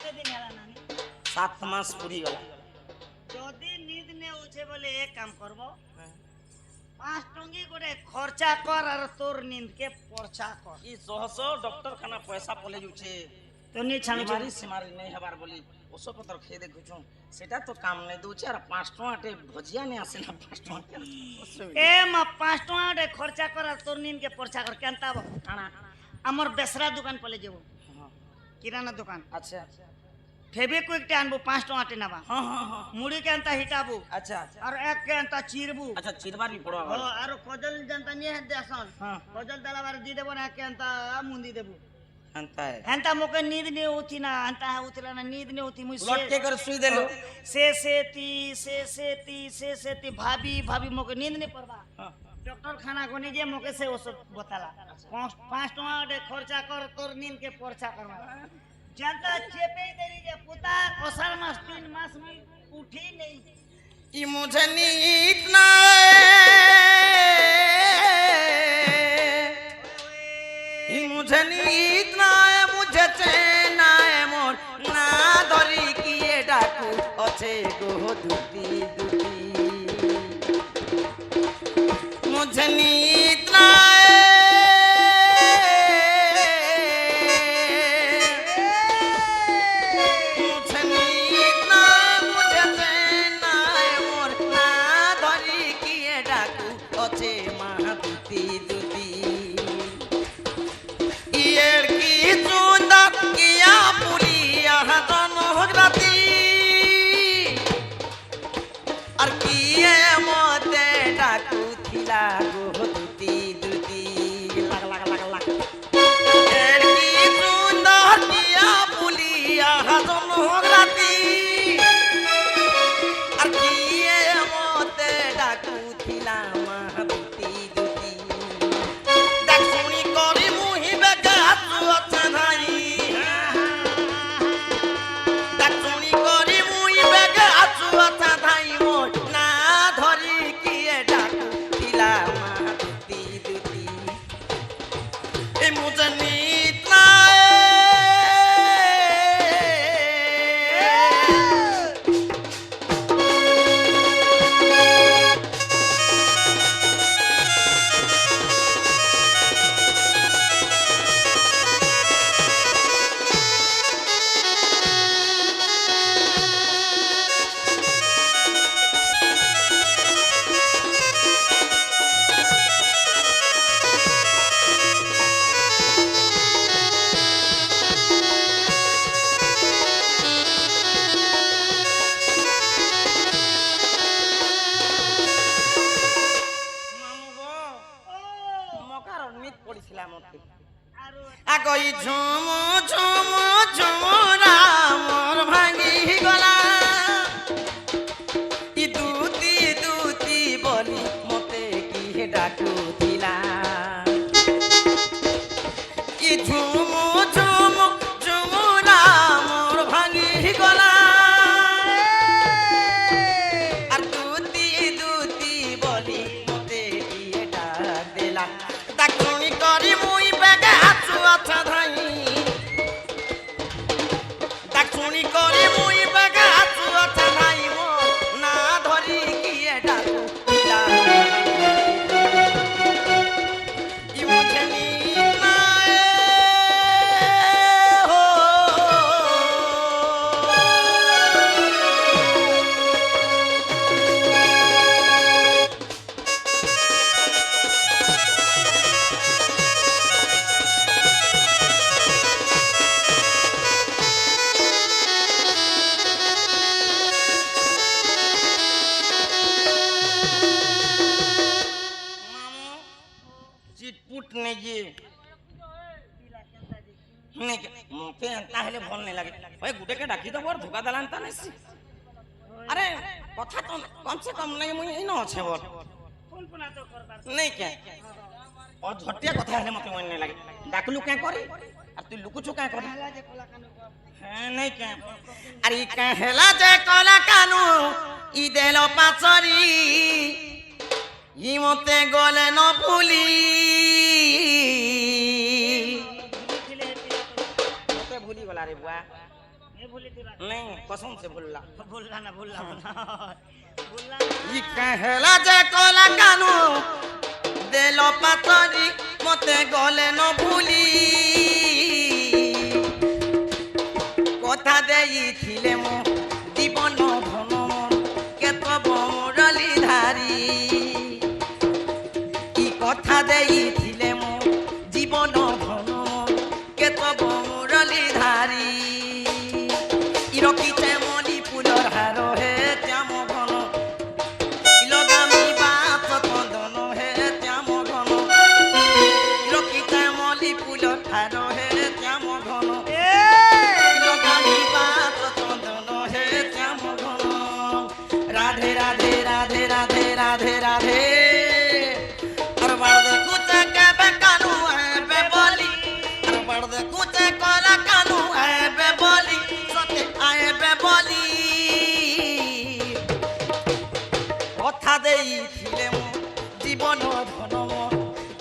କେତେ ଦିନ ହେଲା ନାନୀ? 7 মাস পুরি গলা। যদি নিদ নে উঠে বলে এক কাম করব 5 টঙ্গি করে খরচা কর আর তোর নিদ কে পরচা কর। ই সহস ডক্টর খানা পয়সা পলে যাচ্ছে। তো নি ছাড়ু বিমারি সিমারি নাই হবার বলি ওষুধপত্র খেয়ে দেখুছু সেটা তো কাম নাই দউছে আর 5 টাকাটে ভজিয়া নে আসে না 5 টাকা। এ মা 5 টঙ্গা রে খরচা কর আর তোর নিদ কে পরচা কর কেনতা বো আনা আমার বেসরা দোকান পলে যাব কিরানা দোকান আচ্ছা ফেবিকুইকটা আনবো 5 টঙ্গাটে নেবা হ্যাঁ হ্যাঁ হ্যাঁ মুড়ি কেনতা হিটাবো আচ্ছা আচ্ছা আর এক কেনতা চিরবু আচ্ছা চিরবার বি পড়ো আবার। আর কজল জানতা নিয়ে দেসন হ্যাঁ কজল দালাবার দি দেব না কেনতা মুন্দি দেবো আনতা है হেনতা মোকে নিদ নে উঠি না হেনতা উঠলা না নিদ নে উঠি মুই লট के कर सुई देलो। से भाभी भाभी मोके नींद नहीं पड़वा हाँ। डॉक्टर खाना को जे मोके से औषध बताला 5 टका दे खर्चा कर तोर नींद के पर्चा करवा जनता चेपे देरी जे पुता अषाढ़ मास 3 मास में उठी नहीं कि मुझे नींद ना कि मुझे नींद ना मुझे चैन ना मोर ना धरी किए डाकू अच्छे गो दुती दुती मुझे नींद ना मुझे नींद ना मुझे चैन ना मोर ना धरी किए डाकू अच्छे महा दुती दुती ईयर की चूंदा किया पूरी यहाँ दोनों राती और किए मोते डाकू थिला गो दुती दुती लग लग लग लग ईयर की चूंदा किया पूरी यहाँ दोनों राती और किए मोते डाकू थिला महा दुती दुती দেখুনি করি মুহি বেগা আছে নাই দেখুনি করি মুহি বেগা আছে নাই মোর না ধরি কিয়ে ডাকু দিলা মা দুতি দুতি এ মুজে নিত না মামু গো মকার নিত পড়িছিলাম মতে आरो আগই ঝুম ঝুম ঝুমরা মোর ভাঙি গলা ই দুতি দুতি বলি মতে কি ডাকু দিলা ই ঝুম ঝুম ঝুমরা মোর ভাঙি গলা আর দুতি দুতি বলি মতে কি ডাক দিলা ডাকুনি করি মুই বেগে আছু আছা ধাই ডাকুনি করি মুই বেগে আছু আছা ধাই মো না ধরি কিয়ে ডাকু দিলা ই মুঝে নীত না হো মামু চিটপুট নে যে दिला केनता देखी नहीं मुझे अंता हेले भल नहीं लगे भाई गुटे के डाकी तो बर धोखा दलान ता नहीं अरे कथा तो कम से कम नहीं मुई न अच्छे बोल फोन पुना तो करबार नहीं क्या और झटिया कथा हेले मते मन नहीं लगे डाकलू क्या करी और तू लुकुचु क्या करी कहला जे कोला कानु को हां नहीं क्या अरे कहला जे कोला कानू ই দেল পাচরি ই মতে গলে ন ভুলি মতে ভুলি গলা রে বুয়া ये भूली थी बात नहीं कसम से बोलला भूलना ना भूलना भूलना ई कहला जे कोला कानू देलो पातरी मते गले न भूली কথা দেইছিলে মো জীবন ধন কেতব মুরলি ধারি কি কথা দেইছিলে মো জীবন ধন কেতব মুরলি ধারি ইরকিতে মনি ফুলর হার হে শ্যাম ঘন ইলগামী বাত তন্দন হে শ্যাম ঘন ইরকিতে মনি ফুলর হার হে শ্যাম ঘন राधे राधे राधे राधे राधे राधे अरे बड़दे कुछ के बेकानू है बेबोली अरे बड़दे कुछ कोला कानू है बेबोली सते आए बेबोली কথা দেইছিলে মো জীবন ধন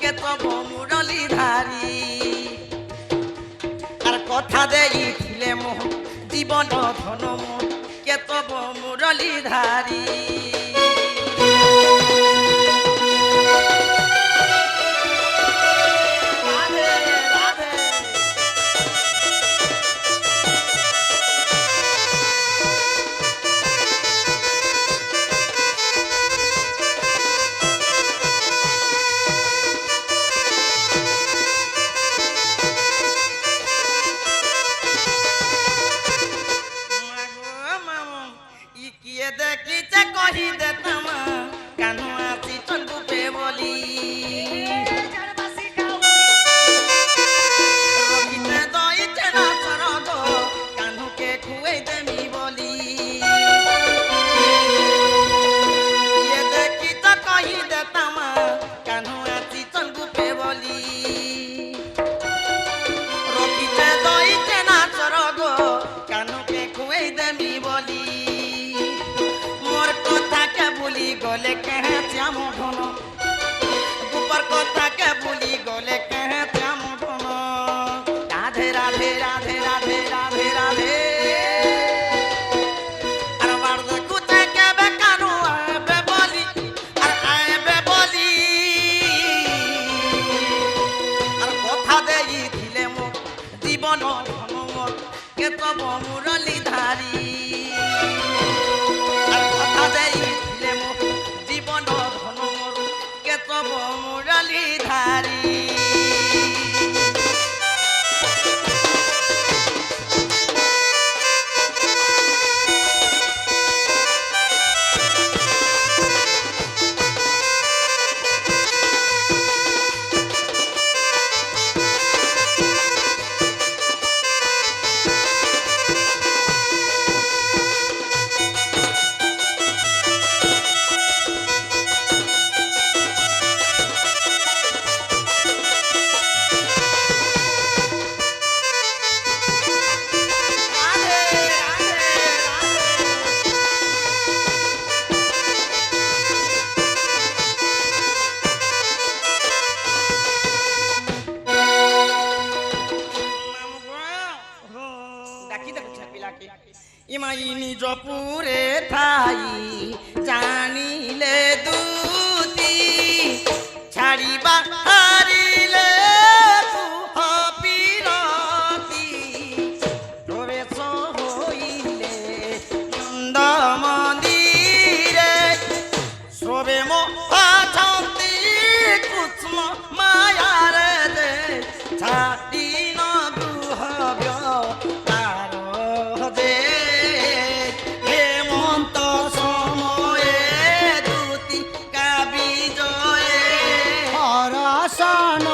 কেতব মুরলি ধারি আর কথা দেইছিলে মো জীবন ধন কেতব মুরলি ধারি রাধে রাধে কিয়ে দেখিছে কহি দেতাম কানু আসি চন্দু পে বলি রকিতে দইছে না সরগ কানুকে খুয়াই দেমি বলি কিয়ে দেখিছে কহি দেতাম কানু আসি চন্দু পে বলি রকিতে দইছে না সরগ কানুকে খুয়াই দেমি বলি मोर कथा के भूली गले कहे श्याम घन ऊपर कथा के भूली गले कहे श्याम घन राधे राधे राधे राधे राधे राधे अरे बारद कुछ के बेकानू आए बेबोली अरे आए बेबोली अरे कथा देइथिले मो जीवन धन मोर केतब मुरली धारी জীবন ধন কেতব মুরলি ধারি ইমাই নিজ পুরে ঠাই জানিলে দুতি ছাড়িবা হারিলে বিরতি প্রবেশ হইলে নন্দ মন্দিরে শোবে মহাছন্তি কুষ্ম মায়ার দে ছাড়ি ন দুহব্য son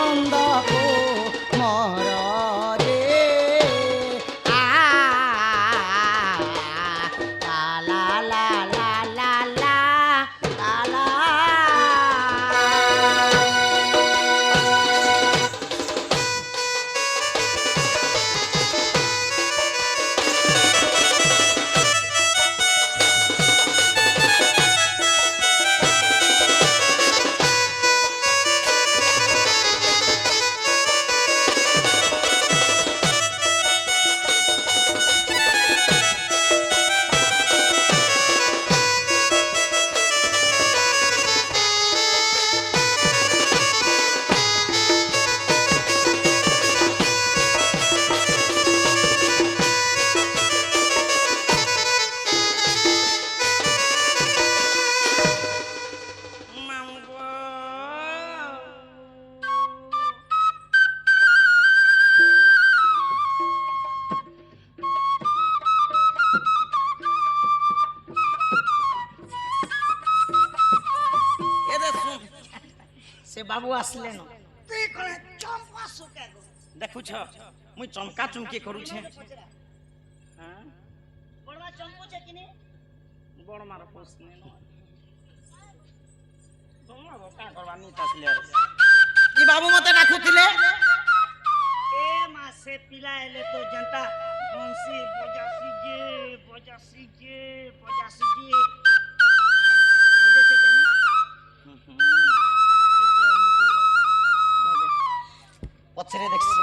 বাবু আসলে না তুই কোনে চম্পা সুকে গো দেখুছ মুই চমকা চুমকি করুছে হ্যাঁ বড়মা চম্পুছে কিনে বড় মার প্রশ্ন তোমরা কা করবা নি তাসলে কি বাবু মতে ডাকুଥିଲେ এ মাসে পিলা এলে তো জনতা বংশী বজাসি যে বজাসি যে বজাসি যে বজেছে কেন পছরে দেখছি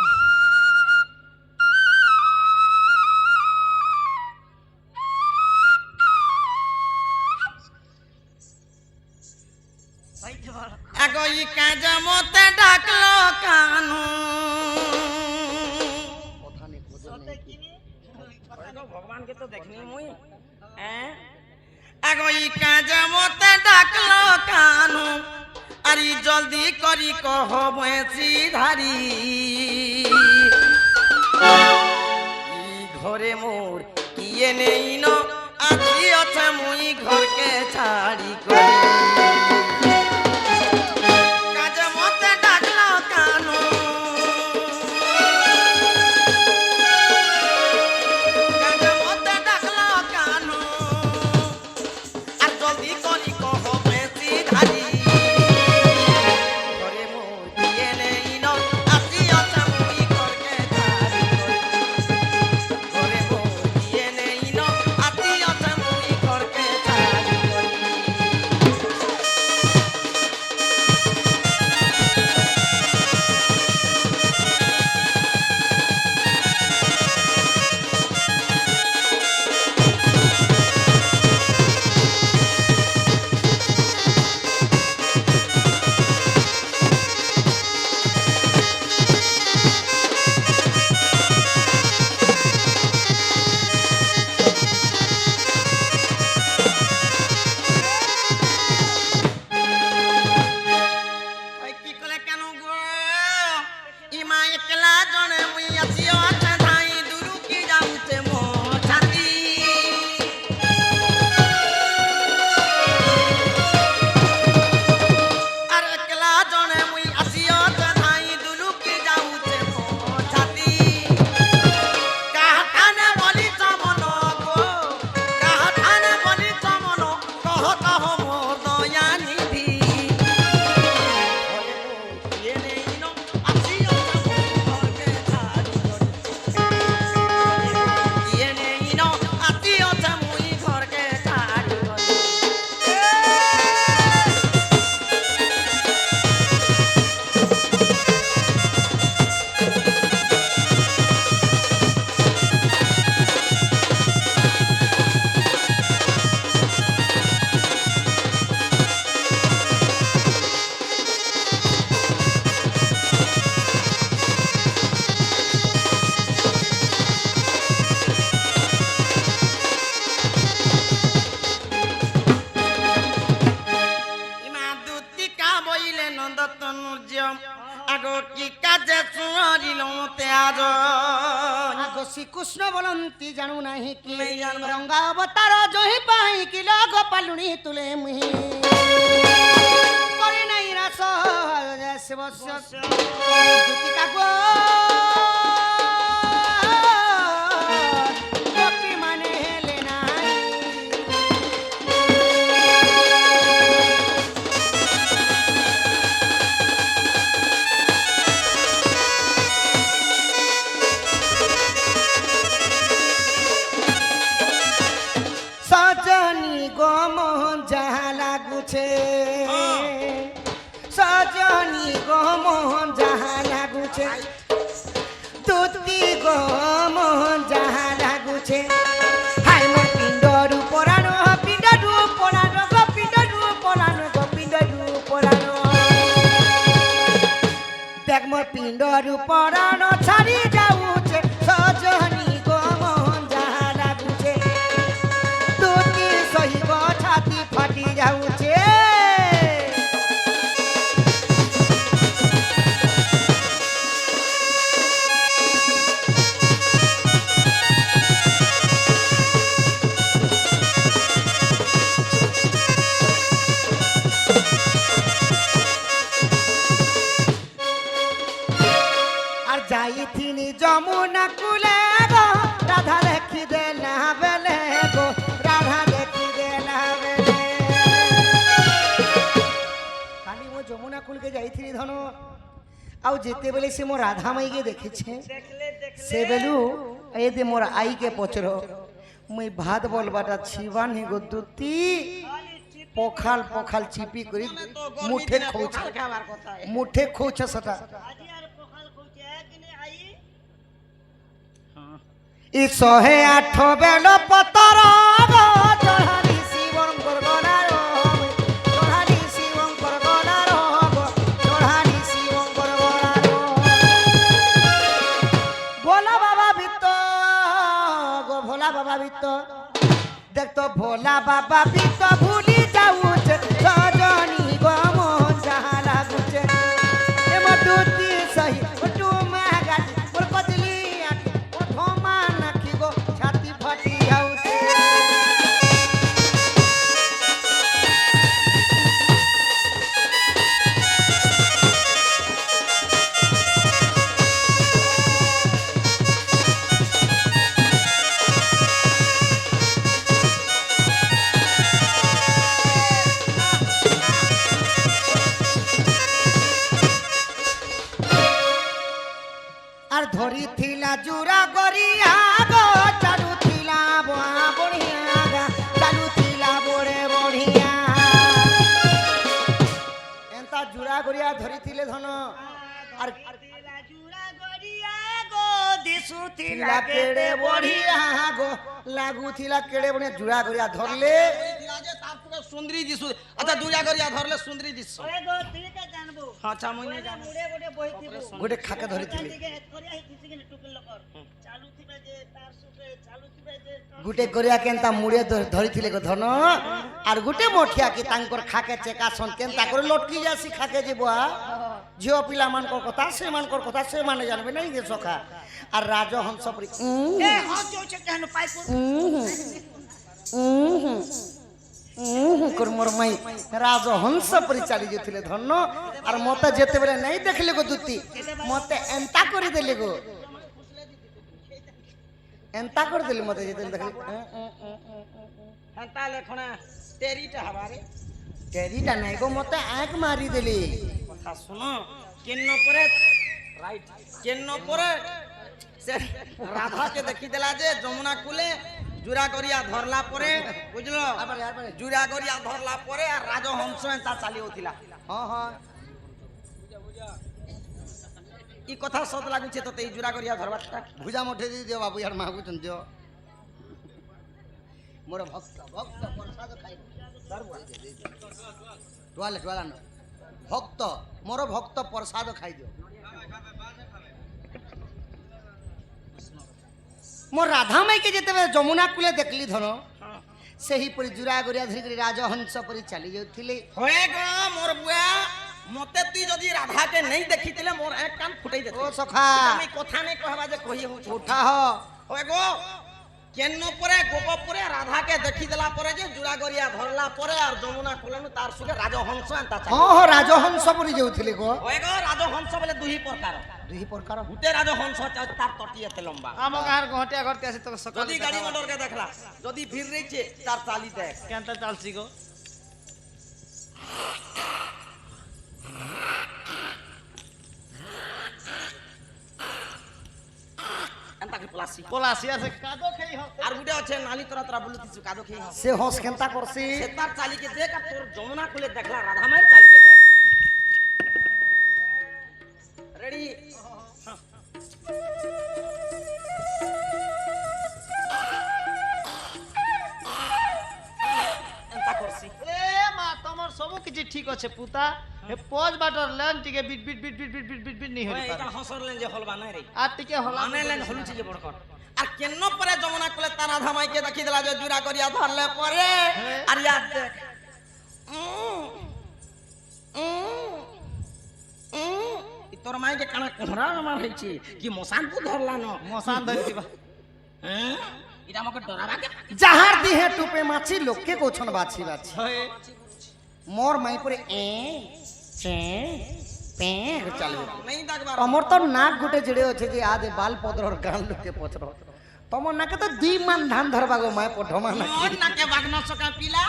ভাই জবাল আগই কাজ মতে ডাকলো কানু সতে কিনে ভগবান কে তো দেখনি মুই হ্যাঁ আগই কাজ মতে ডাকলো কানু আরি জলদি করি কহ বেশি ধারি ই ঘরে মোর কিয়ে নেই ন আজি আছে মুই ঘরকে ছাড়ি করে কাজ মতে ডাকলো কানু কাজ মতে ডাকলো কানু আর জলদি করি কহ বেশি ধারি ঘরে মোর কিয়ে নেই ন আজি আছে মুই ঘরকে ছাড়ি করে ঘরে মোর কিয়ে নেই ন আজি আছে মুই ঘরকে ছাড়ি করে ওই কি কলে কেন গো ইমা একলা জনে মুই আসিও আছে ধাই দুরু কি যাউছে মো ছাতি আর একলা জনে মুই আসিও আছে ধাই দুরু কি যাউছে মো ছাতি কাহাঠানে বলি চমন গো কাহাঠানে বলি চমন কহ কহ মোর দয়া নিধি আগো কি কাজে চুরিল তেজ আগ শ্রীকৃষ্ণ বলন্তি জানু নাহি কি নাই জানু। রঙ্গা অবতার জহি পাই কি লগ পালুনি তুলে মুহি করে নাই রাস শিবস্য দুতি কাগো গোপী মানে হেলে নাই সজনী গমন যাহা লাগুছে সজনী গমন যাহা লাগুছে তুতি গমন যাহা লাগুছে হাই মোর পিণ্ডরু পরানো পিণ্ডরু পরানো গো পিণ্ডরু পরানো গো পিণ্ডরু পরানো দেখ মোর পিণ্ডরু পরানো ছাড়ি যাউছে সজনী গমন যাহা লাগুছে তুতি সহিব ছাতি ফাটি যাউছে কুলে গো রাধা দেখি দে না বেলে গো রাধা দেখি দে না বেলে কালি মো যমুনা কুলকে যাইছিলি ধন আউ যেতেবেলে সে মো রাধা মাইকে দেখেছে দেখলে সে বেলু এ দে মোর আইকে পচর মুই ভাত বলবাটা ছিবানি গো দুতি পখাল পখাল চিপি করি মুঠে খৌছা খাবার কথা মুঠে খৌছা সেটা আজি আর পখাল কইছে একদিনে আই ই 108 বেল পতর গো চড়ালি শিবঙ্কর গলার চড়ালি শিবঙ্কর গলার গো চড়ালি শিবঙ্কর গলার ভোলা বাবা বিত্ত গো ভোলা বাবা বিত্ত দেখ তো ভোলা বাবা বিত্ত ভুলি যাউছে সজনী গো মন যাহা লাগুছে এ মধুতি সহি টু মাগাটি মোর কদলি আখি ও ধমা নাকি গো ছাতি ফাটি যাউছে আর ধরিথিলা জুরা গরিয়া গো চালুথিলা বড়া বড়িয়া গা চালুথিলা বড়ে বড়িয়া এন্তা জুরা গরিয়া ধরিথিলে ধন আর দিলা জুরা গড়িয়া গো দিসুতিলা থিলা কেড়ে বড়িয়া গো লাগুথিলা কেড়ে বড়িয়া জুরা গরিয়া ধরলে সুন্দরী দিশু আচ্ছা দুইটা করিয়া ধরলে সুন্দরী দিশ ওরে গো তুইকে জানবো আচ্ছা মই না জানি মুড়ে গোটে বহিতিব গোটে খাকে ধরিথিলে দিকে হেত করিয়া হিসি কিনে টুকিল লকর চালু থিবে যে তার সুকে চালু থিবে যে গুটে গরিয়া কেনতা মুড়ে ধরিথিলে গো ধন আর গুটে মঠিয়া কি তাঙ্কর খাকে চেকাসন কেনতা করে লটকি যাসি খাকে ଯିବା ঝিও পিলা মানকর কথা সে মানকর কথা সে মানে জানবে নাই যে সখা আর রাজহংস পরি এ হস যোছে কেন পাইপুর মোর মাই রাজহংস পরি চালি যেছিলে ধন্য আর মতে যেতেবেলে নাই দেখলে গো দুতি মতে এন্তা করে দেলে গো এন্তা করে দেলি মতে যেতে দেখলি হেন্তা লেখনা তেরিটা হবারে টেরিটা নাই গো মতে এক মারি দেলি কথা শুনো কেন্ন পরে রাইট কেন্ন পরে সে রাধাকে দেখি দেলা যে যমুনা কুলে জুরা করিয়া ধরলা পরে বুঝলো জুরা করিয়া ধরলা পরে আর রাজহংস তা চালি হতিলা হ্যাঁ হ্যাঁ ই কথা সত লাগুছে তো এই জুরা করিয়া ধরবারটা ভুজা মুঠে দিয়ে দিও বাবু ইয়ার মাগুছন দিও মোর ভক্ত ভক্ত প্রসাদ খাইব টোয়ালে টোয়ালা ন ভক্ত মোর ভক্ত প্রসাদ খাই দিও মোর রাধা মাইকে যেতেবেলে যমুনা কূলে দেখলি ধন সেহিপরি জুরা গরিয়া ধরিকি রাজহংস পরি চালি যাଉଥିଲେ হয়ে গো মোর বুয়া মতে তুই যদি রাধাকে নেই দেখিছিলে মোর এক কান ফুটাই দে ও সখা আমি কথা নেই কহবা যে কহি হউছ উঠা হ হয়ে গো কেন্ন পরে গোপপুরে রাধাকে দেখি দেলা পরে যে জুরা গরিয়া ধরলা পরে আর যমুনা কুলেনু তার সুগে রাজহংস এন্তা চালি ହଁ ହଁ ରାଜହଂସ ପରି ଯାଉଥିଲେ ଗୋ হয়ে গো রাজহংস বলে দুই প্রকার ଦୁଇ ପ୍ରକାର গুটে রাজহংস তার তটি এতে লম্বা ଆମ ଗାଁରେ ଘଣ୍ଟିଆ ଘରତି ଆସି ତବେ ସକାଳେ যদি গাড়ি মোটরকে দেখলা যদি ভিড় রয়েছে তার চালি দেখ କେନ୍ତା ଚାଲଛି ଗୋ এন্তা কি প্লাসি পলা আসি আছে কাদো খেই হ আর গুটে আছে নালি তোরা তোরা বলুতিছু কাদো খেই হস ସେ ହସ୍ କେନ୍ତା କରସି সে তার চালিকে দেখ আর তোর যমুনা কুলে দেখলা রাধামায়ের চালিকে দেখ রেডি এন্তা করছি এ মা তোমার সব কিছু ঠিক আছে পুতা এ পজ বাটর লেন টিকে বিট বিট বিট বিট বিট বিট বিট বিট নি হই এটা হসরলেন যে হলবা নাই রে আর টিকে হলা আনেলেন হলুছি যে বড় কর আর কেন্ন পরে যমুনা কুলে তার রাধামাইকে দেখি দিলা যে জুরা করিয়া ধরলে পরে আর ইয়াদ দেখ তোর মাইকে কানা কোহরা আমার হইছে কি মশান তো ধরলা ন মশান ধরি দিবা হ্যাঁ এটা আমাকে ডরাবাকে যাহার দিহে টুপে মাছি লোককে কোছন বাছি বাছি হয়ে মোর মাই পরে এ চে পেঁ চালবে नहीं दगबार তমর তো নাক গুটে জেড়ে আছে যে আদে বাল পদরর গাল লোকে পচর তমর নাকে তো দুই মান ধান ধরবা গো মায় পঠমা না मोर ना के बागना सका पिला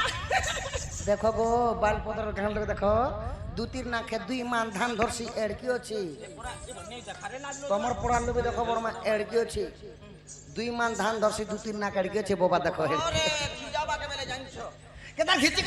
দেখো গো বাল পদরর গাল লোকে দেখো দুতির নাকে দুই মান ধান ধরছি এড়কি আছে তোমার পড়ার লোকে দেখো বড় মা এড়কি আছে দুই মান ধান ধরছি দুতির নাক এড়কি আছে বাবা দেখো ओरे खिजाबा के बेले जानछो কেদা ঘিচি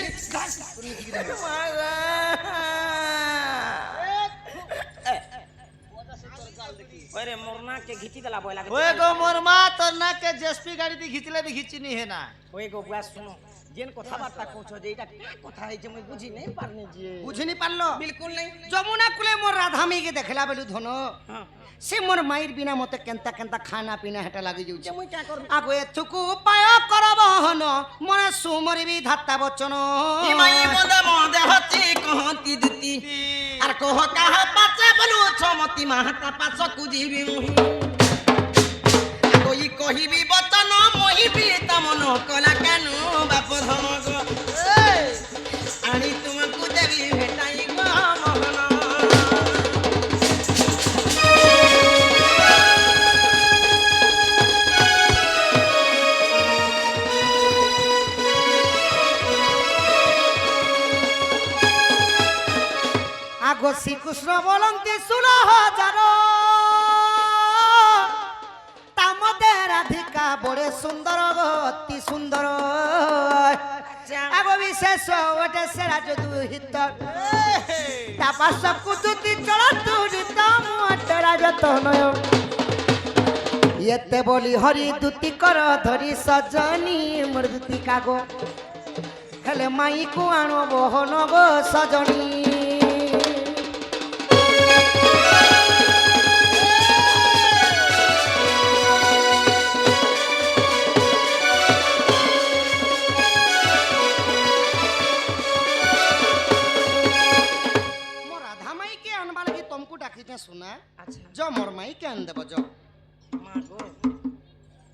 ओरे मोरना के घिची देला बोला ওই গো মোর মা তোর না কে জেসপি গাড়ি দিয়ে ঘিচলে বি ঘিচিনি হে না ओए गो बुआ सुनो जेन कथा बार्ता कहछो जे এটা কি কথা है जे मैं बुझी नहीं पारने जे বুঝিনি পারলো बिल्कुल नहीं যমুনা কুলে মোর রাধা মেয়েকে দেখলা বেলু ধন हां সে মোর মায়ের বিনা মতে কেনতা কেনতা খানা পিনা হেটা লাগি যাଉଛି जे मैं क्या करू আগো এথুকু উপায় করব হন মনে সুমরিবি ধাত্তা বচন ইমাই মদে মদে হতি কহতি দুতি আর কহ কাহা পাছে বলু ছমতি মাহাতা পাছ কুজিবি মুহি কই কহিবি বচন মহিবি তমন কলা কানু বাপ ধন গো আনি তুমকু দেবি ভেটাই গো মোহন আগো শ্রীকৃষ্ণ বলন্তি 16,000 তামদে রাধিকা বড়ে সুন্দর গো অতি সুন্দর আগো বিশেষ ওটে সেরা যদু হিত তাপাস কুতুতি চল তুরিত মুটরা যতনয় এতে বলি হরি দুতি কর ধরি সজনী মোর দুতি কাগো হেলে মাইকু আনো বহন গো সজনী শোনা আচ্ছা জ মোর মাই কেন দেব জ মা গো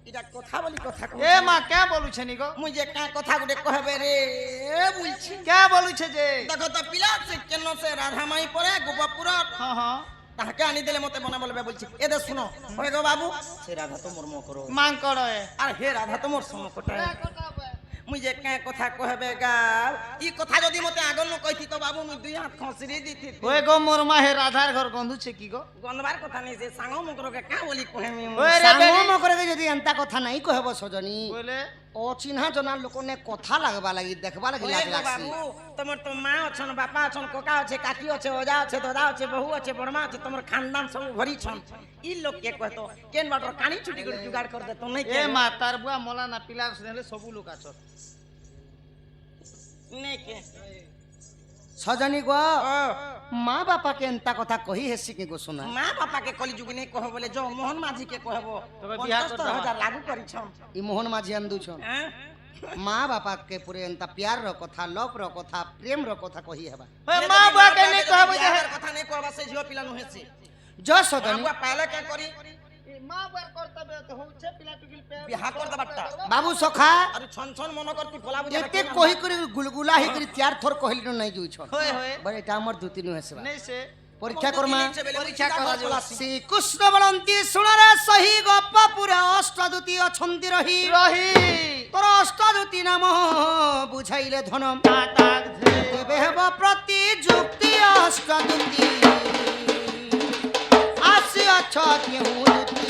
এটা কথা বলি কথা কও এ মা কে বলুছে নি গো মুই যে কা কথা গুটে কহবে রে বুঝছি কে বলুছে যে দেখো তো পিলা সে কেন সে রাধা মাই পরে গোপাপুর হ্যাঁ হ্যাঁ তাহাকে আনি দিলে মতে মনে বলবে বলছি এদে শুনো ওই গো বাবু সে রাধা তো মোর মো করো মাং করো এ আর হে রাধা তো মোর সম কটায় মুই যে কা কথা কহবে গাও ই কথা যদি মতে আগল ন কইতি তো বাবু মুই দুই হাত খসরি দিতি ওই গো মোর মা হে রাধার ঘর গন্ধুছে কি গো গনবার কথা নাই সে সাঙ্গ মুকরকে কা বলি কহেমি ওই রে সাঙ্গ বেরি মকরে যদি এন্তা কথা নাই কহব সজনী বলে অচিহ্না জনার লোকনে কথা লাগবা লাগি দেখবা লাগি ওই লাগ গো লাগছি বাবু তোমার তো মা অছন বাপা অছন কোকা আছে কাকি আছে ওজা আছে দাদা আছে বহু আছে বড়মা আছে তোমার খানদান সব ভরি ছন ই লোক কে কহতো কেন বাটর কানি ছুটি করে জুগাড় করে দে তো নাই এ মা তার বুয়া মলা না পিলার শুনেলে সবু লোক আছো নে কে সজনী গো ও মা বাপাকে এন্তা কথা কহি হেসি কি গো শোনা মা বাপা के कली जुग नहीं कह बोले जो मोहन माझी के कहबो तबे बियाह कर दवा। 75,000 लागू करी छम ই মোহন মাঝি আন্দু ছন हैं মা বাপাকে পুরে এন্তা প্যার র কথা লভ র কথা প্রেম র কথা কহি হেবা ওই মা বুয়া কে नहीं कहबो जे बियाह কথা नहीं कहबा से झियो पिला नुहे से জ সজনী बाबू पहले क्या करी মা বুয়ার কর্তব্য তো হচ্ছে পিলা টুকিল পে बियाह कर दबाटा বাবু সখা अरे छन छन मन करती फला बुझा এতে কহি করে গুলগুলা হি করে চার থর কহিল নাই জুই ছন होय होय বলে এটা আমার দুতি নু হেসবা नहीं से পরীক্ষা করমা পরীক্ষা করা যাবে শ্রীকৃষ্ণ বলন্তি শুণরে সহি গপ পুরা অষ্টদূতি অছন্তি রহি रही তোর অষ্টদূতি নাম বুঝাইলে ধনম ताक धे তেবে হেব প্রতি যুক্তি অষ্টদূতি আসি অছ কেহু দুতি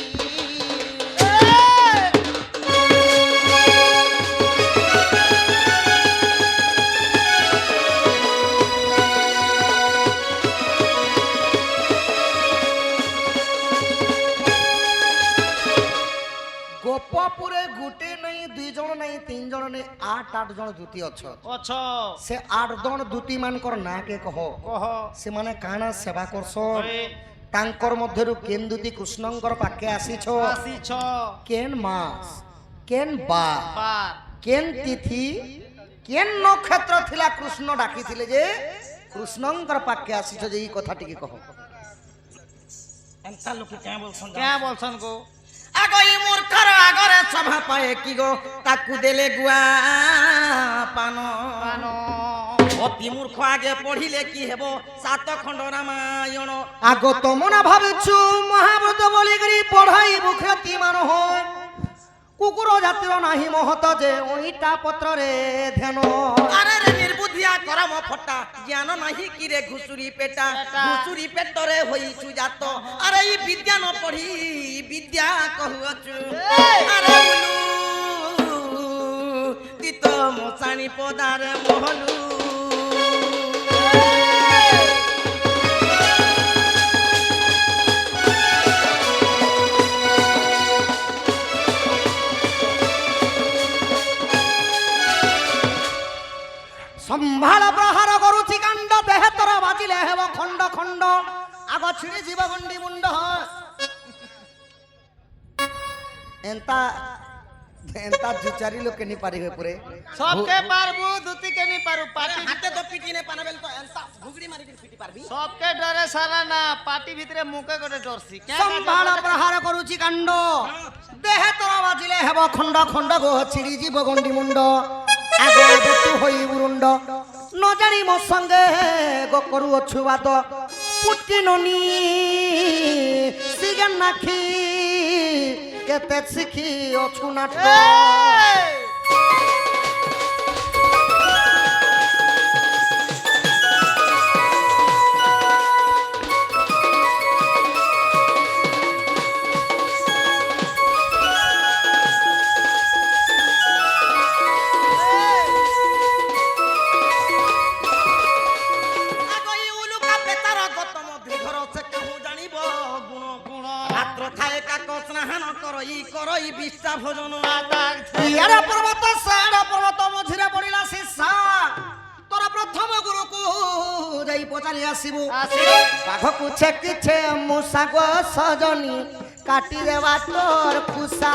গোপপুরে গুটে নাই দুই জন নাই তিন জন নাই 8 জন দূতি অছ अच्छो সে 8 জন দূতি মানকর না কে কহ कह ସେମାନେ କାଣା ସେବା କରସନ୍ होय ତାଙ୍କର ମଧ୍ୟରୁ କେନ୍ ଦୁତି କୃଷ୍ଣଙ୍କର ପାଖେ ଆସିଛ आसी छ କେନ୍ ମାସ କେନ୍ ବାର बार କେନ୍ ତିଥି କେନ୍ ନକ୍ଷତ୍ର ଥିଲା କୃଷ୍ଣ ଡାକିଥିଲେ ଯେ କୃଷ୍ଣଙ୍କର ପାଖେ ଆସିଛ ଯେ ଏଇ କଥା ଟିକେ କହ एंता लोग क्या बोल सुन क्या बोलसन को আগই মূর্খর আগরে সভা পায় কি গো তাকু দেলে গুয়া পানো पानो অতি মূর্খ আগে পড়িলে কি হেব 7 খণ্ড রামায়ণ আগ তমনা ভাবিছু মহাভারত বলি করি পঢ়াই বুখ্যাতি মান হয় কুকুর জাতির নাহি মহত যে ওইটা পত্রে ধ্যান আরে রে নির্বুদ্ধিয়া করম ফটা জ্ঞান নাহি কি রে ঘুষুরি পেটা ঘুষুরি পেটরে হইছু জাত আরে এই বিদ্যা ন পঢ়ি বিদ্যা কহুছু আরে উলু তিত মচানি পদার মহলু সম্ভাଳ ପ୍ରହାର କରୁଛି କାଣ୍ଡ ଦେହ ତର ବାଜିଲେ ହେବ ଖଣ୍ଡ ଖଣ୍ଡ ଆଗ ଛିଡ଼ି ଯିବ ଗଣ୍ଡି ମୁଣ୍ଡ ଏନ୍ତା ଏନ୍ତା ଜୁଚାରି ଲୋକେ ନି ପାରିବେ ପୁରେ सबके पारबू धुती के नहीं पारू पार्टी হাতে তো পিটি নে পানাবেল তো এনতা ঘুগড়ি মারি করে পিটি পারবি सबके डरे सारा ना पार्टी ভিতরে মুখে করে ডরছি ସମ୍ଭାଳ ପ୍ରହାର କରୁଛି କାଣ୍ଡ ଦେହ ତର ବାଜିଲେ ହେବ ଖଣ୍ଡ ଖଣ୍ଡ ଗୋ ଛିଡ଼ି ଯିବ ଗଣ୍ଡି ମୁଣ୍ଡ ଆଗ ଏବେ ତୁ ହୋଇ ଉରୁଣ୍ଡ ନ ଜାଣି ମୋ ସଙ୍ଗେ ଗୋ କରୁଅଛୁ ବାଦ ପୁଟି ନନି ସିଗା ନାଖି କେତେ ଶିଖି ଅଛୁ ନାଟ আগই উলুকা পেতার গত মধ্যে ঘর সে কেহু জানিব গুণ গুণ রাত্র থায়ে কাক স্নান করই করই বিষ্টা ভোজন ইয়ারা পর্বত সারা পর্বত মঝিরে পড়িলা শিষ্যা তোর প্রথম গুরুকু যাই পচারি আসিবু পাখকু ছেকিছে মূষা গো সজনী কাটি দেবা তোর খুসা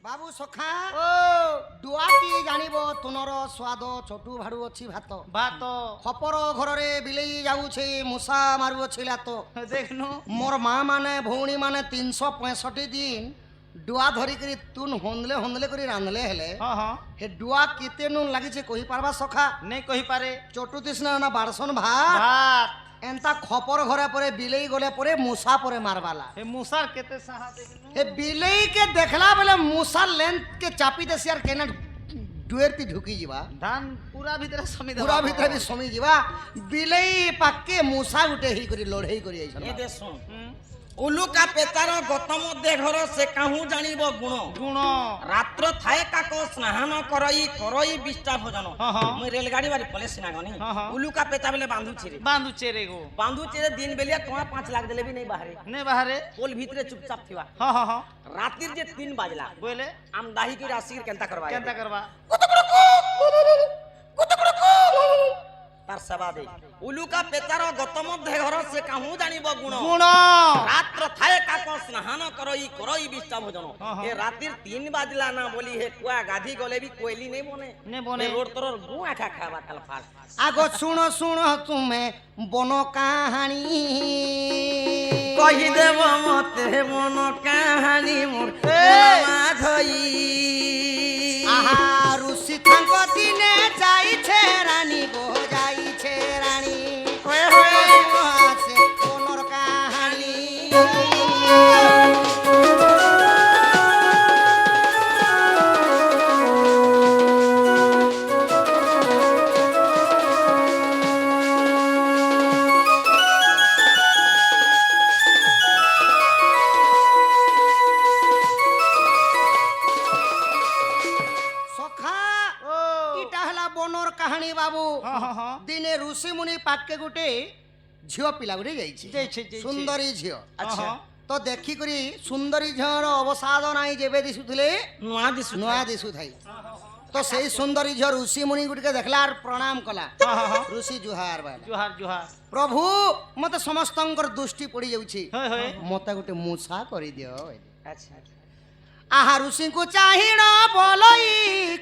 বাবু সখা ও ডুয়াটি জানিব তুনর স্বাদ ছোটু ভাড়ু অছি ভাত ভাত খপর ঘরে বিলেই যাউছে মূষা মারুଅଛି লাত দেখনু মোর মা মানে ভৌণী মানে 365 দিন ডুয়া ধরিকি তুন হন্দলে হন্দলে করে রাঁধলে হেলে হ্যাঁ হ্যাঁ হে ডুয়া কেতে নুন লাগিছে কহি পারবা সখা নেই কহি পারে চটু তৃষ্ণা না বারসন ভাত ভাত এন্তা খপর ঘরে পরে বিলেই গলে পরে মূষা পরে মারবালা এ মুসার কেতে সাহা দেখনু হে বিলেই কে দেখলা বেলে মূষার লেন্থ কে চাপি দেছি আর কেনা ডুয়েরতি ঢুকি যা ধান পুরা ভিতরে সমি দেবা পুরা ভিতরে বি সমি যা বিলেই পাকে মূষা উঠে হেই করি লড়েই করি আইছন এ দে শুন উলুকা পেতার গত মধ্যে ঘর সে কাহু জানিব গুণ গুণ রাত্র থায়ে কাক স্নান করই করই বিষ্টা ভোজন হ্যাঁ, হ্যাঁ। মুই রেলগাড়ি বাড়ি পলে সিনা গনি হ্যাঁ, হ্যাঁ। উলুকা পেতা বেলে বাঁধুছি রে বান্ধু চেরে গো বাঁধুছি রে দিন বেলিয়া তোমা 5 লাখ দেলে বি নেই বাহারে নে বাহারে পোল ভিতরে চুপচাপ থিবা হ্যাঁ হ্যাঁ হ্যাঁ রাতির যে 3 বাজলা বলে আম দাহি করে আসির কেনতা করবা কেনতা করবা তার সেবা দে উলুকা পেতার গত মধ্যে ঘর সে কাহু জানিব গুণ গুণ রাত্র থায়ে কাক স্নান করই করই বিষ্টা ভোজন হ্যাঁ, হ্যাঁ। এ রাতির 3 বাজলা না বলি হে কুয়া গাধি গলে বি কোইলি নেই বনে নে বনে এ রোড তোর গু আঠা খাবা কাল ফাল আগ শুণ শুণ তুমি বন কাহানি কহি দেব মতে মন কাহানি মোর মাধই আহা ঋষি থাঙ্গ দিনে যাইছে রানী গো যাইছে রানী আছে বনর কাহানি সখা ও ইটা হলা বনর কাহানি বাবু হ্যাঁ হ্যাঁ হ্যাঁ দিনে ঋষি মুনি পাকে গুটে ঝিও পিলা গুটে যাইছি যাইছে, যাইছে। সুন্দরী ঝিও আচ্ছা। তো দেখি করি সুন্দরী ঝিওর অবসাদ নাই যেবে দিশুଥିଲେ নুয়া দিছু নয়া দিশু থাই তো সেই সুন্দরী ঝিও ঋষি মুনি গুটকে দেখলা আর প্রণাম কলা হ্যাঁ হ্যাঁ হ্যাঁ ঋষি জুহার বালা জুহার জুহার প্রভু মতে সমস্তঙ্কর দৃষ্টি পড়ি যাଉଛି হয় হয় মতে গোটে মূষা করি দিও আচ্ছা আহা ঋষিଙ୍କୁ চাহিণ বলই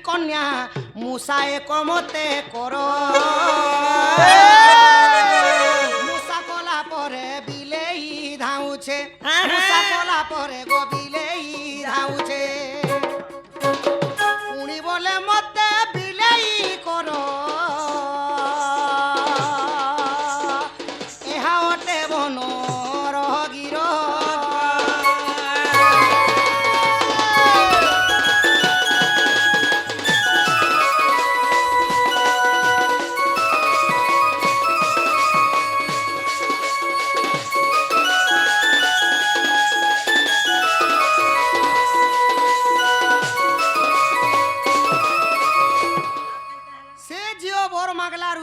কন্যা মূষায়ে কমতে কর মূষা কলা পরে বিলেই ধাউছে মূষা কলা পরে গো বিলেই ধাউছে পুଣି বলে মতে বিলেই কর এহা অটে বনর গির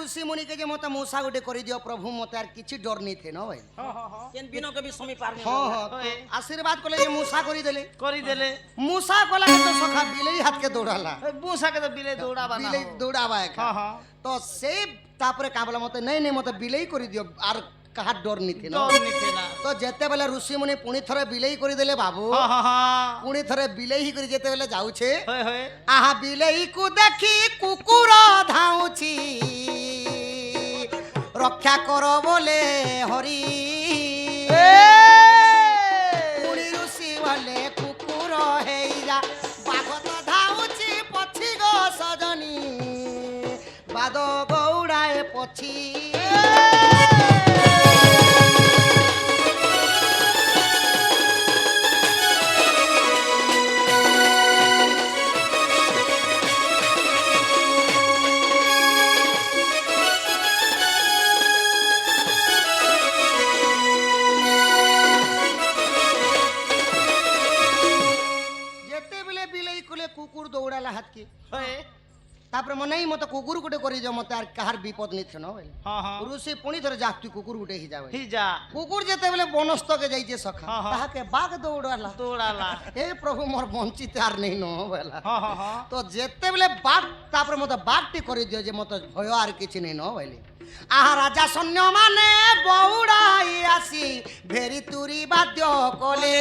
ऋषि मुनि के जे मते मूसा गुटे करि दियो प्रभु मते आर किछि डर नै थे न भाई केन बिनो के भी समी पार हां हां आशीर्वाद कोले जे मूसा करि देले କରିଦେଲେ मूसा कोला के तो सखा बिलेई हाथ के दौड़ाला मूसा के तो बिले दौड़ाबा ना बिलेई दौड़ाबा है हां हां तो से तापरे काबला मते नै नै मते बिलेई करि दियो आर कहा डर नै थे न डर नहीं थे ना तो जेते बेले ऋषि मुनि पुणी थरे बिलेई करि देले बाबू हां हां हां पुणी थरे बिलेई करि जेते बेले जाउछे होय होय आहा बिलेई को देखी कुकुर धाउछि रक्षा करो बोले हरि पुणी ऋषि बोले कुकुर हेइजा बाघ तो धाउछि पछी गो सजनी बाद गौड़ाए पछी कुकुर दौड़ाला हाथ के होय तापर मने ही मत कुकुर गुटे करि जे मत आर कहार विपद नै थे न भाई हां हां ऋषि पुणी थरे जाक्ति कुकुर गुटे ही जावे ही जा कुकुर जेते बेले बनस्त के जाई जे सखा हाँ, हाँ। ताहा के बाघ दौड़ाला दौड़ाला हे प्रभु मोर वंचित आर नै न बेला हां हां हां तो जेते बेले बाघ तापर मत बाघटी करि दियो जे मत भय आर किछि नै न भाई आहा राजा सैन्य माने बौड़ाई आसी भेरी तुरी बाद्य कोले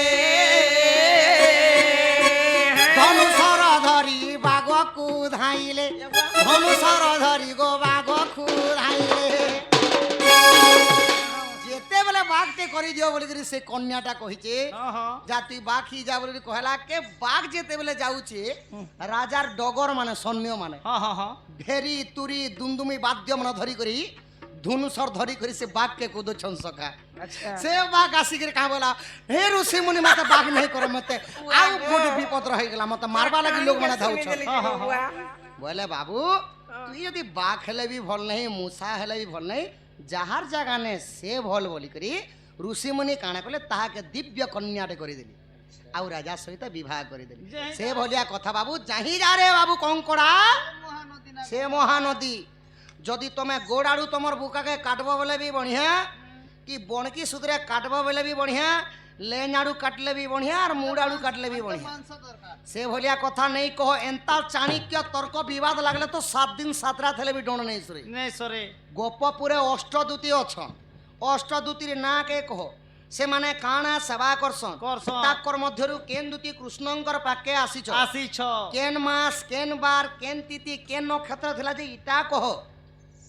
धनुषर धरी बाघ को धाइले धनुषर धरी गो बाघ को धाइले जेते बेले बाघटे करि दियो बोली करी से कन्याटा कहिचे हां हां जा तू बाघ ही जा बोली कहला के बाघ जेते बेले जाउचे राजार डगर माने सैन्य माने हां हां हां भेरी तुरी दुमदुमी वाद्य मन धरी करी धनुषर धरी करी से बाघ के कूदो छन सका अच्छा से बाघ आसी कर का बोला हे ऋषि मुनि मते बाघ नहीं करे मते आउ बड़ विपद रह गेला मते मारबा लगी लोग मने धाउ छ बोले बाबू तू यदि बाघ हेले भी भल नहीं मूसा हेले भी भल नहीं जहार जगह ने से भल बोली करी ऋषि मुनि काणे कहले ताहा के दिव्य कन्याटे करि देली आउ राजा सहित विवाह करि देली से भलिया कथा बाबू जाहि जा रे बाबू कंकड़ा से महानदी जदि तमे गोड़ाड़ू तमर बुका के काटबो बोले भी बढ़िया कि बणकी सुदरे काटबो बोले भी बढ़िया लेनाड़ू काटले भी बढ़िया और मुड़ाड़ू काटले भी बढ़िया से भलिया कथा नहीं कहो एंता चाणक्य तर्क विवाद लागले तो 7 दिन 7 रात हेले भी डोण नहीं सरे नहीं सरे गोपपुरे अष्टदूती अछन अष्टदूती ना के कहो से माने काना सेवा करसन ताकर मध्यरु केन दूती कृष्णंकर पाके आसी छ केन मास केन बार केन तिथि केन नक्षत्र थिला जे इटा कहो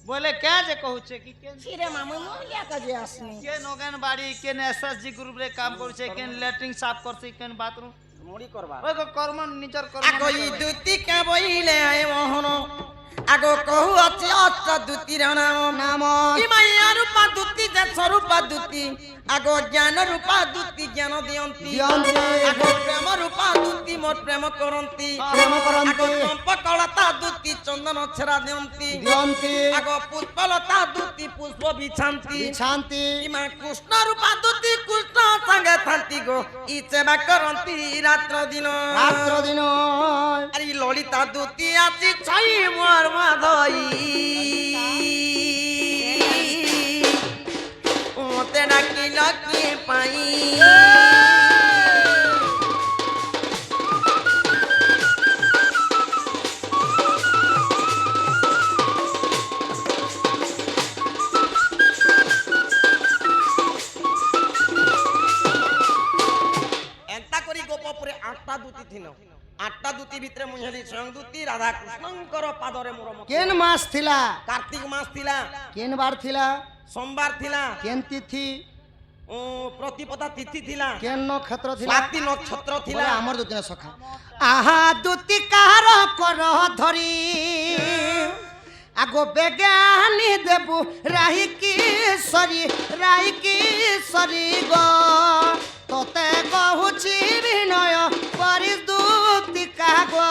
बोले क्या जे कहू छे कि केन सिरे मामू मोलिया का जे असनी केन ओगनबाड़ी केन एसएसजी ग्रुप रे काम कर छे केन लैट्रिन साफ कर छे केन बाथरूम मोड़ी करबा ओय को कर्म निजर कर्म आगो ई दूती के बइले आए मोहन आगो कहू अछि अष्ट दूती रा नाम ई माया रूपा दूती जे स्वरूपा दूती आगो ज्ञान रूपा दूती ज्ञान दियंती आगो प्रेम रूपा दूती मोर प्रेम करंती आगो चंपकलता दूती चंदन छरा दियंती आगो पुष्पलता दूती पुष्प बिछांती ई मा कृष्ण रूपा दूती कृष्ण संगे थांती गो ई सेवा करंती रात्र दिन अरे ललिता दूती आसी छई मोर माधई मते डाकी लकी पाई एंता करी गोपपुरे 8 8টা দুতি থিন 8টা দুতি ভিতরে মুই হেলি স্বয়ং দুতি রাধা কৃষ্ণଙ୍କର পাদরে মোর মত কেন মাস থিলা কার্তিক মাস থিলা কেন বার থিলা সোমবার থিলা কেন তিথি ও প্রতিপদা তিথি থিলা কেন নক্ষত্র থিলা স্বাতি নক্ষত্র থিলা বলে আমার দুদিন সখা আহা দুতি কাহার কর ধরি আগো বেগানি দেবু রাহি কি সরি গো তোতে কহুছি বিনয় করি দুতি কাগো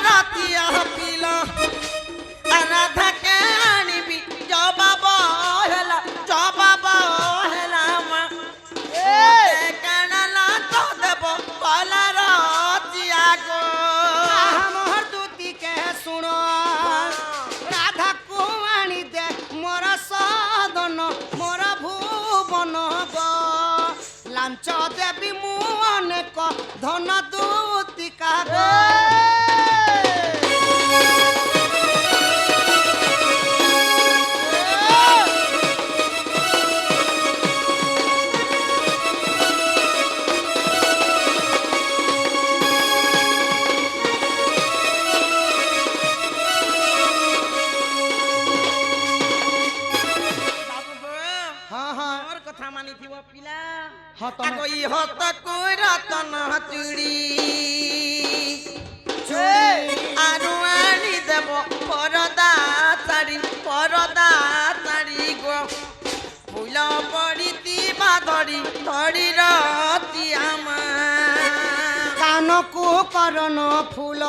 রাতিয়া পিল রাধাকে আনিবি জবাব হেলা মা কানালা তো দেব কলার জিয়াগো মোহর দুতি কে শুনো রাধা কু আনি দে মোর সদন মোর ভুবন গো লাঞ্চ দেবী মু অনেক ধন দুতি কাগো মোর কথা মানিথিব পিলা হ্যাঁ তুমি আগো ই হত কই রতন চুড়ি আরু আনি দেব পরদা চারি গো ফুল পড়িতি বাধরি ধরি রতি আমা কানকু করন ফুল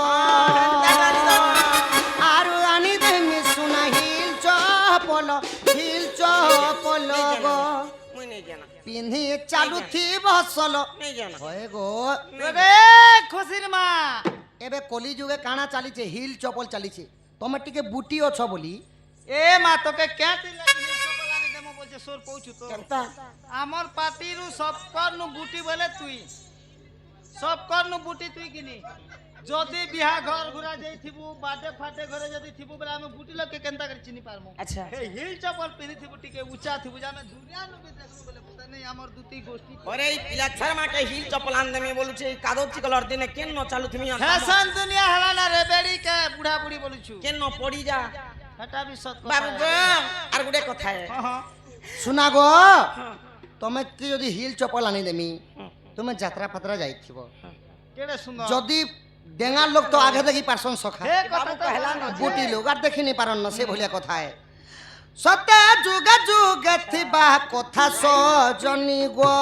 আরু আনি দেমি শুনা হিল চপল গো মুই নেই জানা পিন্ধি চালুথি বসল নেই জানা হয়ে গো রে খুশির মা এবে কলি যুগে কাଣା চালিছে হিল চপল চালিছে তুমি টিকে বুটি অছ বলি এ মা তোকে কে চিল্লাছি চপল আনি দেমো বলছে সোর কইছু তো কেনতা আমার পার্টিরু সব করনু বুটি বলে তুই সব করনু বুটি তুই কিনি যদি বিহা ঘর ঘুরা যাইথিবু বার্থডে ফাটে ঘরে যদি থিবু বলে আমি বুটি লোকে কেনতা করে চিনি পারমু আচ্ছা এই হিল চপল পিনিথিবু টিকে উঁচা থিবু যে আমি দুনিয়া নু বি দেখলু বলে পতা নেই আমার দুটি গোষ্ঠী ওরে এই পিলা ছাড় মাকে হিল চপল আন দেমি বলুছে এই কাদোচি কলর দিনে কেন চালু তুমি ফ্যাশন দুনিয়া হেলা না রে বেড়ি কে বুড়া বুড়ি বলুছু কেন পড়ি যা এটা বি সত বাবু গো আর গুটে কথা হ্যাঁ শুনা গো তুমি কি যদি হিল চপল আনি দেমি তুমি যাত্রা ফাত্রা যাইথিব কেড়ে সুন্দর যদি ডেঙ্গার লোক তো আগে দেখি পারছন সখা হে কথা তো হেলা না বুটি লোক আর দেখিনি পারন না সে ভলিয়া কথায় সতে যুগে যুগে থিবা কথা সজনি গো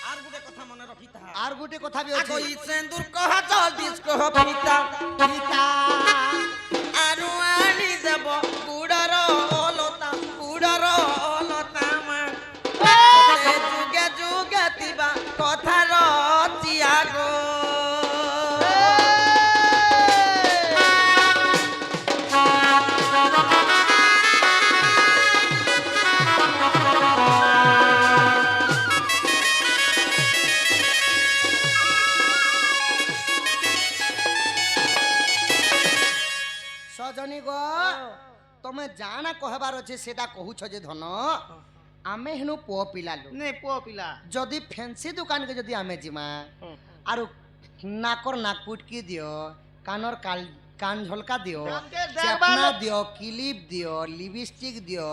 আর গুটে কথা মনে রখি তাহা আর গোটে কথা বি আগো আছে ই সেন্দুর কহা জল দিস কহ পিতা পিতা আরু আনি দেব কুড়ার অলতা মা যুগে যুগে তিবা কথার চিয়াগো সজনি গো তুমি জানা কহবার আছে সেটা কহুছ যে ধন আমি হেনু পুଅ পিলা লোক নে পুଅ পিলা যদি ফ্যান্সি দোকান কে যদি আমি জিমা আর নাকর নাক পুটকি দিও কানর কান ঝলকা দিও কানকে চেপনা দেখবার দিও ক্লিপ দিও লিপস্টিক দিও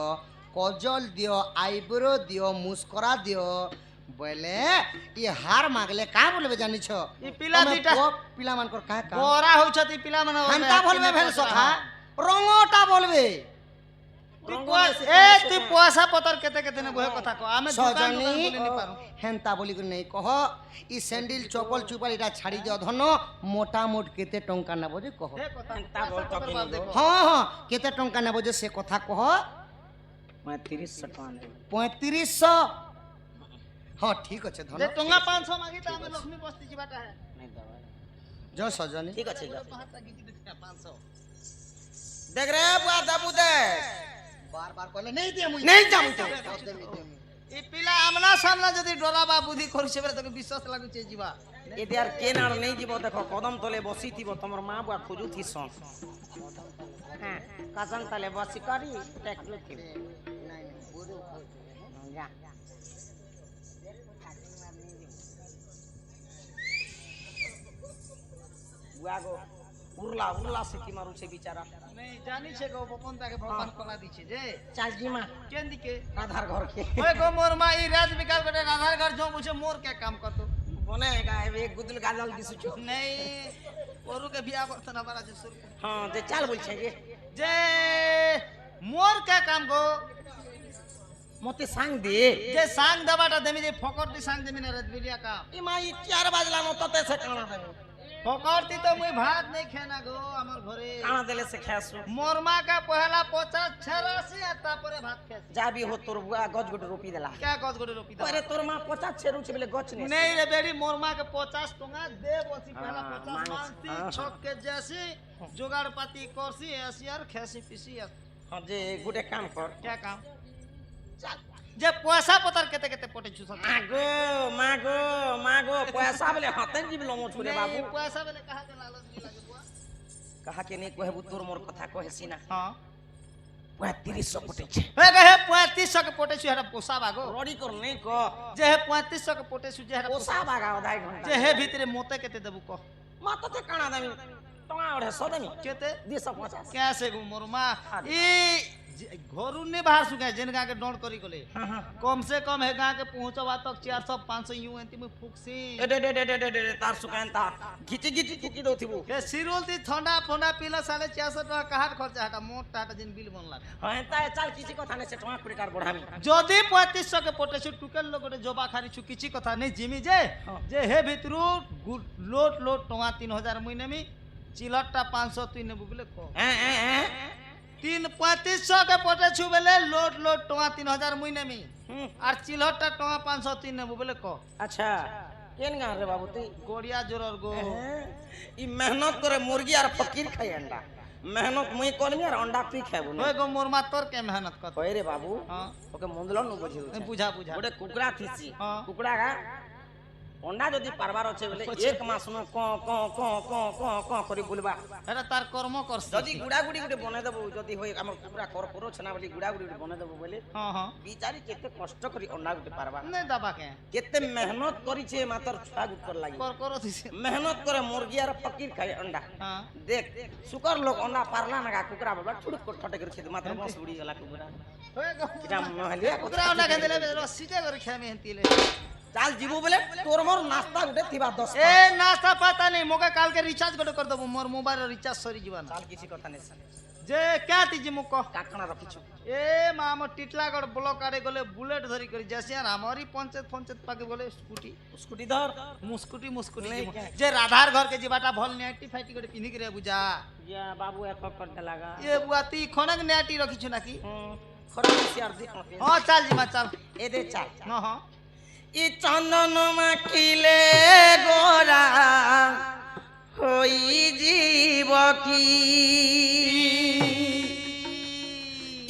কজল দিও আইব্রো দিও মুস্করা দিও বলে ই হার মাগলে কা বলবে জানিছ ই পিলা তমে দুইটা- পুଅ পিলা মানকর কা কা বড়া হউছতি পিলা মানে হান্তা বলবে ভেল সখা রঙটা বলবে তুই পয়সা পতর কেতে কেতে নে বহে কথা কো আমি দোকান সজনি দোকান বলি নি পারু হেন্তা বলি করে নেই কহ ই স্যান্ডেল চপল চুপাল এটা ছাড়ি দিও ধন মোটা মোট কেতে টঙ্কা নেব যে কহ হে কথা তা বল তো পয়সা পতর দেখো। হ্যাঁ হ্যাঁ কেতে টঙ্কা নেব যে সে কথা কহ 3500 টাকা নেব 3500 হ্যাঁ ঠিক আছে ধন যে টঙ্গা 500 মাগি তা আমি লক্ষ্মী বস্তি জিবাটা হে নাই দাও জয় সজনি ঠিক আছে যা। পাঁচটা গিজি দিতে 500 দেখ রে বুয়া দাবু দে বারবার কইলে নেই দিয়ে মুই নেই যাম তো এই পিলা আমলা সামলা যদি ডরাবা বুদ্ধি করছে বেলে তোকে বিশ্বাস লাগুছে ଯିବା এতে আর কেনার নেই যাব দেখো কদম তলে বসিথিব তোমার মা বুয়া খুঁজুথিসন হ্যাঁ কদম তলে বসি করি টেকলুথি যা বুয়া গো উরলা উরলা সে কি মারুছে বিচারা নেই জানিছে গো বপন তাকে ভগবান কলা দিছে যে চাল জিমা কেন দিকে রাধার ঘর কে ওই গো মোর মা ই রাজ বিকাল করে রাধার ঘর जो मुझे मोर क्या काम करतो বনে গায়ে এক গুদল গালাল দিছুছো नहीं ওরু के बियाह करत ना बारा जसुर হ্যাঁ যে চাল বলছে গে जे मोर क्या काम गो মতে সাং দে जे सांग दबाटा देमी जे फकरती सांग देमी ना रात बिलिया का ই মাই 4 বাজলা ন ততে সে কানা দেবে फकरती तो मुई भात नहीं खाना गो আমার ঘরে কানা দেলে সে খাসু मोर माँ का पहला 50 86 আর তারপরে ভাত খাইছি যাবি হো তোর বুয়া গজ গড রুপি দেলা क्या गज गोड़े रोपी दा আরে তোর মা 50 ছেরুছে বলে গছ নে नहीं रे बेड़ी मोर माँ के 50 टंगा दे बसी पहला हाँ, 50 मांस, मानती हाँ, छक के जैसी जुगाड़ पाती करसी ऐसी यार खेसी पीसी यार হ্যাঁ যে গুটে কাম কর क्या काम जे पैसा पतर केते केते पटे छु सब মাগো মাগো পয়সা বলে হাতে জিবলো মো ছুরে বাবু नहीं, पैसा बेले कहा के लालच नहीं लागे बुआ কাহা কে নেই কহেবু তোর মোর কথা কহেছি না हां 3500 পটেছে हे कहे 3500 के पटे छु हेरा पोसा बागो রড়ি কর নেই ক जे हे 3500 के पटे छु जे हेरा পোসা বাগা আধাই ঘন্টা जे हे भीतरे मोते केते देबु को মা তোতে কানা দেমি টঙা ওড়ে সদেমি केते 250 कैसे गो मोर माँ ई घरू नहीं बाहर सुखे जिन गाँव के डोंट करी गले हां हां कम से कम है गाँव के पहुंचवा तक 400 500 यूं एंती में फुकसी এ দে দে দে দে দে তার সুকান্তা ঘিচি ঘিচি ফুকি দউথিবু के सिरुल ती ठंडा फोंडा पीला 450 टका कहार खर्चा हटा मोटा हटा जिन बिल बनला হ্যাঁ তা চাল কিছু কথা নেই সে টঙা কুড়ি টার বড়ামি যদি 3500 के पटे छु टुकेल लोग गोटे जोबा खारी छु किछि कथा नहीं जिमी जे हाँ। जे हे भितरु लोट लोट टका 3000 मुई नेमी चिलटटा 500 तुई नेबु बोले को হ্যাঁ হ্যাঁ হ্যাঁ 3500 के पटे छु बेले लोट लोट टका 3000 मुई नेमी হুম আর চিলটটা টকা 500 তুই নেবু বলে ক আচ্ছা কেন গাঁ রে বাবু তুই গড়িয়া জোরর গো ই মেহনত করে মুরগি আর ফকির খাই अंडा মেহনত মুই করমি আর अंडा তুই খাবো না ওই গো মোর মা তোর কে মেহনত কর কই রে বাবু হ্যাঁ ওকে মন্দল নু বুঝি বুঝা বুঝা গোটে কুকুরা থিছি হ্যাঁ। কুকুরা গা अंडा যদি পারবার আছে বলে এক মাস মে ক ক ক ক ক ক করি বলবা এটা তার কর্ম করছি যদি গুড়া গুড়ি গুড়ে বনে দেবো যদি হয় আমার কুকুরা কর করছ না বলি গুড়া গুড়ি বনে দেবো বলে হ্যাঁ হ্যাঁ বিচারি কেতে কষ্ট করি अंडा গুটে পারবা নেই দাবা কে কেতে মেহনত করিছে মাতর ছুয়া গুটর লাগি কর কর দিছে मेहनत करे मुर्गी और फकीर खाए अंडा হ্যাঁ देख सुकर लोग अंडा पारला ना कुकरा बाबा छुड़क कर ठटे कर खेत मात्र बस उड़ी गला कुकरा ওই গো किरा महलिया কুতরা ওনা কে দিলে রসিতে করে খামি হেন্তিলে चाल जीबू बोले तोर मोर नाश्ता गुटे थिबा 10 এ নাস্তা পাতা নেই মোকে কালকে রিচার্জ করে কর দেবো মোর মোবাইল রিচার্জ সরি জীবন चाल किसी কথা নেই যে কে তিজি মুক কাকনা রাখিছো এ মা আমার টিটলাগড় ব্লক আড়ে গলে বুলেট ধরি করে যাসি আর আমারই পঞ্চায়েত পঞ্চায়েত পাকে বলে স্কুটি स्कूटी धर মুস্কুটি মুস্কুটি नहीं जीवो। क्या? जे राधार घर के जीवाटा भल नेटी फाइटी करे पिन्ही करे बुझा या बाबू एक कर दे लगा ये बुआ ती खनक नेटी रखिछु नाकी खरा सियार दी हां चल जीमा चल ए दे चाल न हां ই চন্দন মাখিলে গোরা হই জীব কি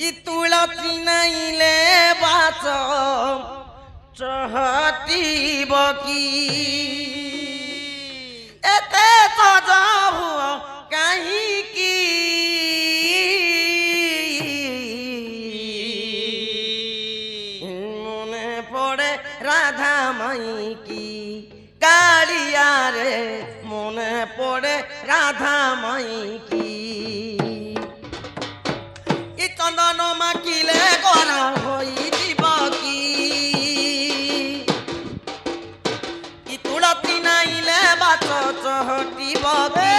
ই তুলসী নাইলে বাচ চহটিব কি এতে সজাবু কাহিকি মনে পড়ে রাধা মাই কি কালিয়া রে মনে পড়ে রাধা মাই কি ই চন্দন মাখিলে গড়া হই দিব কি ই তুলসী নাইলে বাচ চহটিব কি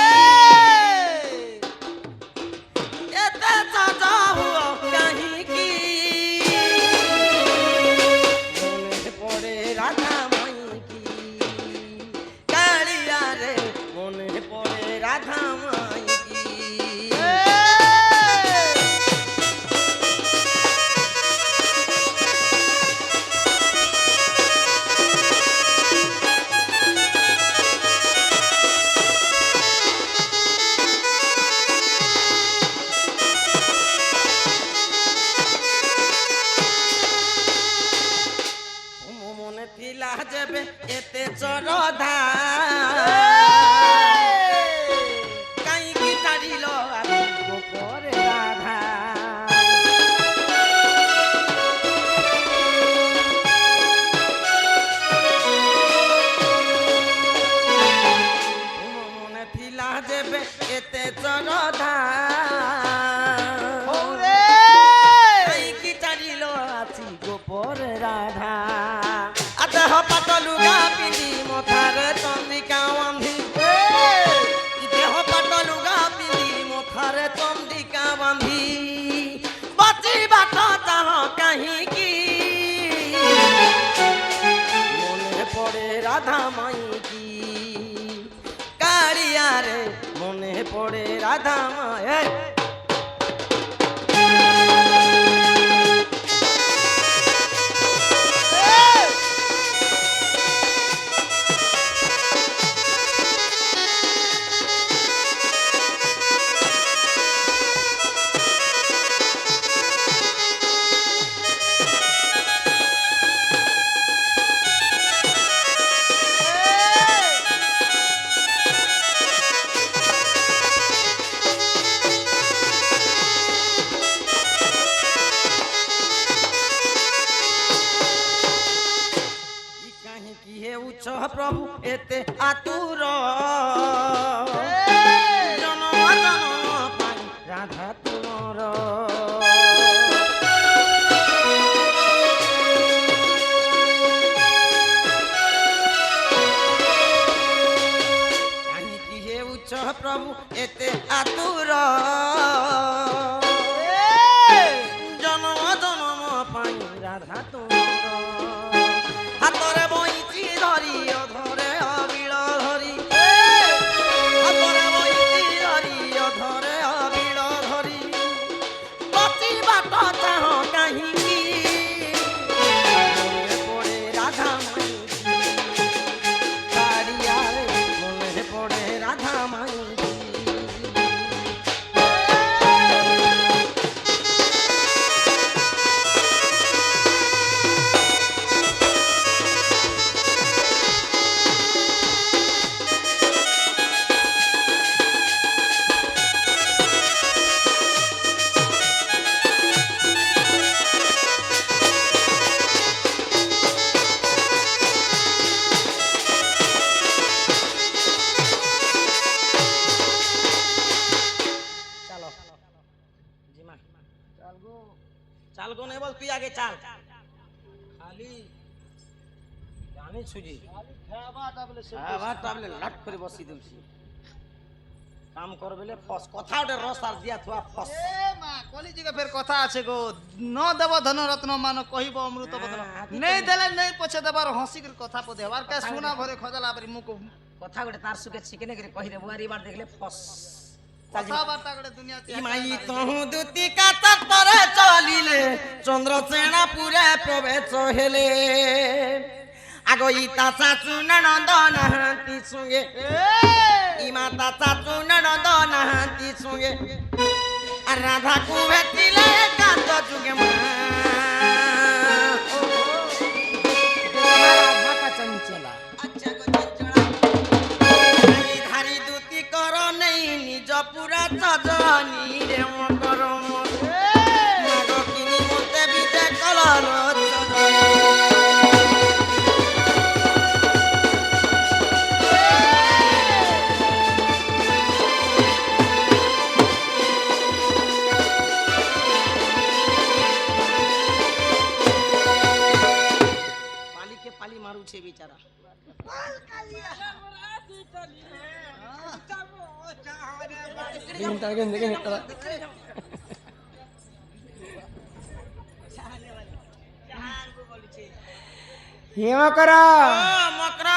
এতে সাজাবু কাহিকি মনে পড়ে রাধা মাই কি কালিয়া রে মনে পড়ে রাধা মাই কি চরধা কাইকি ছাড়িল আতি গোপরে রাধা মনে থিলা যেবে এতে চরধা কাইকি ছাড়িল আতি গোপরে রাধা দেহ পাতলুগা পিন্ধি মথারে চন্দিকা বান্ধি দেহ পাতলুগা পিন্ধি মথারে চন্দিকা বান্ধি বাঁচি বাট চাহ কাহিকি মনে পড়ে রাধা মাইকি কাড়িয়ারে মনে পড়ে রাধা মাই প্রভু এতে আতুর জনম জনম পাই রাধা তোর কাহিকি হে উচ্চ প্রভু এতে আতুর জনম জনম পাই রাধা তোর হাতরে বইছি ধরি অধরে অবিল ধরি হাতরে বইছি ধরি অধরে অবিল ধরি বচি বাট চাহ কাহিকি মনে পড়ে রাধা মাইকি কাড়িয়ারে মনে পড়ে রাধা মাইকি চাল গো নেই বল তুই আগে চাল খালি জানি ছুজি খাবার লাট করে বসি দেউছি কাম করবেলে ফস কথা ওটা রস আর দিয়া থুয়া ফস মা কলিযুগে ফের কথা আছে গো ন দেব ধন রত্ন মান কহিব অমৃত বদন নেই দেলে নেই পছে দেবার হসির কথা পদে আর কে সোনা ভরে খদলা পরি মুখ কথা গোটে তার সুকে চিকেনে করে কহি দেব আর এবার দেখলে ফস কথাবার্তা করে দুনিয়াতে মাই তহু দুতি কাতর পরে চলিলে চন্দ্রসেনা পুরে প্রবেশ হেলে আগো ইতা চাচু ননদ নাহান্তি সঙ্গে ইমাতা চাচু ননদ নাহান্তি সঙ্গে আর রাধাকু ভেটিলে কান্ত যুগে মা রাধা চঞ্চলা আচ্ছা গো চঞ্চলা ধারি দুতি কর নেই নিজ পুরা চজনি রে মকর মাগ কিনি মতে বিদে কলর পালিকে পালি মারুছে বেচারা হিমকর মকর